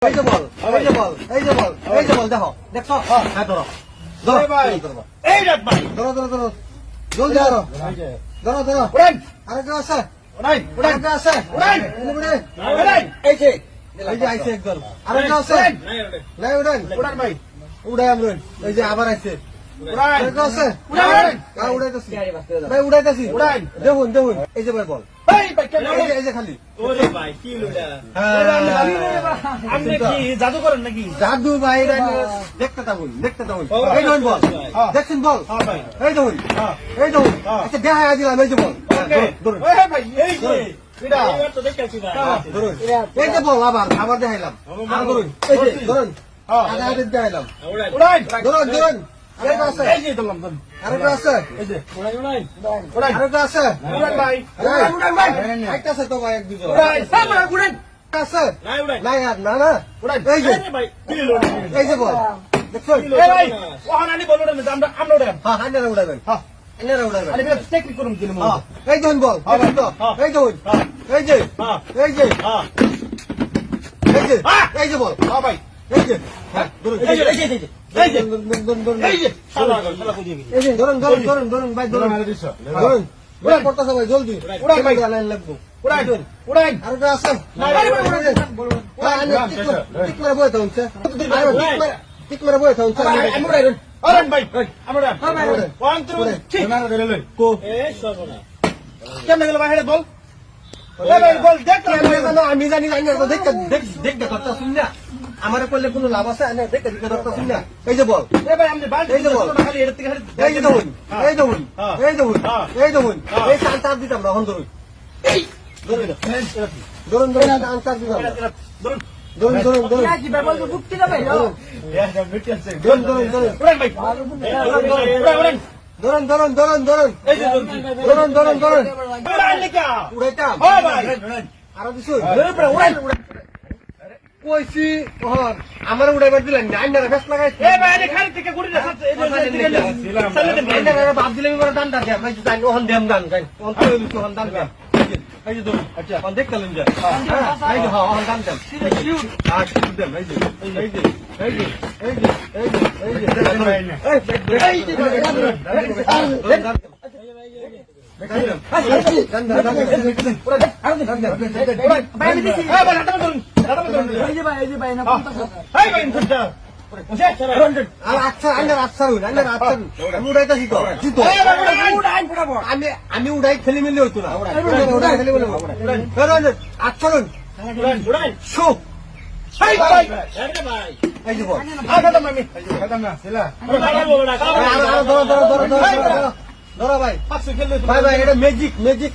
এই যে বল, এই যে বল, এই যে বল, এই যে বল, দেখো, দেখছো? হ্যাঁ, ধরো। ধরো, ভাই। ধরো, এই রাত ভাই ধরো, ধরো, ধরো। জলদি ধরো। ধরো, ধরো। উড়ান আরেকটা আছে, উড়ান উড়ান আরেকটা আছে। উড়ান এই যে উড়ে। উড়ান এই যে এই যে আইছে একদল। আরেকটা আছে। নাই উড়ান। উড়ান ভাই উড়াই আমরুন। এই যে আবার আইছে। উড়ান আরেকটা আছে। উড়ান হ্যাঁ, উড়াইতাছি। ভাই, উড়াইতাছি। উড়ান। দেখুন, দেখুন। এই যে ভাই বল। এই ভাই কেন এই যে, এই যে খালি। ওরে ভাই কি লুডা আপনি কি জাদু করেন নাকি জাদু ভাই, দেখতে থাকুন, দেখতে থাকুন। এই দেখুন বল। দেখছেন বল। হ্যাঁ ভাই এই দেখুন, হ্যাঁ এই দেখুন। হ্যাঁ। আচ্ছা, দেখা দিলাম, এই যে বল। ওকে ধরুন, ওই ভাই এই যে এটা এইবার তো দেখতেছি ভাই ধরুন। এই যে বল, আবার দেখাইলাম। আর ধরুন, এই যে ধরুন। হ্যাঁ আধা হাতে দেখাইলাম। উড়াই উড়ান ধরুন, ধরুন। আরেকটা আছে, এই যে ধরলাম ধরুন আরেকটা আছে, এই যে উড়াই উড়াই উড়ান আরেকটা আছে। উড়ান ভাই উড়ান, উড়ান ভাই একটা আছে তো ভাই, এক দুজন। উড়ান উড়ান একটা আছে। নাই উড়াই নাই আর, না, না। উড়ান এই যে, আরে ভাই কি লুডা এই যে বল। দেখছেন? এই ভাই ওখানে আনি বল উড়ান আমরা আমরা উড়ান হ্যাঁ, আইনারা উড়াবেন। হ্যাঁ আইনারা উড়াবেন। আরে বেশ টেকনিক করুন দিন হ্যাঁ, এই দেখুন বল। হ্যাঁ, দেখুন তো। হ্যাঁ। এই দেখুন। হ্যাঁ। এই যে, হ্যাঁ এই যে, হ্যাঁ এই যে, হ্যাঁ। এই যে বল। হ্যাঁ ভাই এই যে, হ্যাঁ, ধরুন। এই যে এই যে এই যে এই যে ধরুন, ধরুন, ধরুন। এই যে শালা শালা বুঝিয়ে গেছি এই যে, ধরুন, ধরুন, ধরুন, ধরুন, ভাই, ধরুন। ধরুন। উড়ান। করতেছে ভাই, জলদি। উড়ান ভাই। লাইন লাগবো। উড়ান উড়ান আরেকটা আছে। আরে ভাই, উড়ান, হ্যাঁ, আরে টিক মেরে বয়ে থাকুন, স্যার। আরে টিক মেরে বয়ে থাকুন, স্যার। আমি উড়ান উড়ান ভাই আমরা হ্যাঁ, ভাই, উড়ান। 1 2 3 কো। এ সর্বনা কেমনে গেল ভাই হেডে বল এই ভাই বল দেখ তো আমি জানো, আমি জানি না, আইনারা তো দেখতে ধরতে শুন না। আমার করলে কোনো লাভ আছে? আইনারা দেখতে ধরতে শুন না। এই যে বল। এই ভাই আমি বাল এই যে বল। খালি এর থেকে খালি এই যে দেখুন, এই দেখুন, হ্যাঁ। এই দেখুন, হ্যাঁ। এই দেখুন। হ্যাঁ। এই চার দিতাম না, এখন ধরুন। এই ধরুন, ধরুন, ধরুন, চার দিতাম না। ধরুন ধরুন, ধরুন, ধরুন। ধরুন, ইয়া যা মিটি আছে ধরুন, ধরুন, ধরুন। উড়ান ভাই উড়ান ধরুন, ধরুন, ধরুন, ধরুন। এই যে ধরুন, ধরুন, ধরুন। উড়ান লিখা উড়াইতাম। ও ভাই আরো কিছু? উড়ান কইছি, আমার উড়াইবার দিলেন না, আইনারা ব্যস্ত লাগাইছে। এই ভাই এখান থেকে গুড়ি না এই যে আইনারা ভাব দিলে এবার দান দান দেয়। ভাই, জানি, ওখান দেম দান, জানি। ওখান থেকে লইছি, ওখান দান দেন। এই যে ধরুন, আচ্ছা, ওখান দেখতে লইন যা। হ্যাঁ, এই যে, হ্যাঁ, ওখান দান দেন। আর শিউট দেন, এই যে, এই যে, এই যে, এই যে, এই যে, এই যে, এই যে, এই যে, আমি উড়াই খেলি মিলি হইতো না। আচ্ছারুন শো, আরে ভাই এই যে বল। বড় ধরো, ধরো, ধরো, ধরো, ধরো, ধরো, ধরো ভাই। ভাই, ভাই, এটা ম্যাজিক, ম্যাজিক।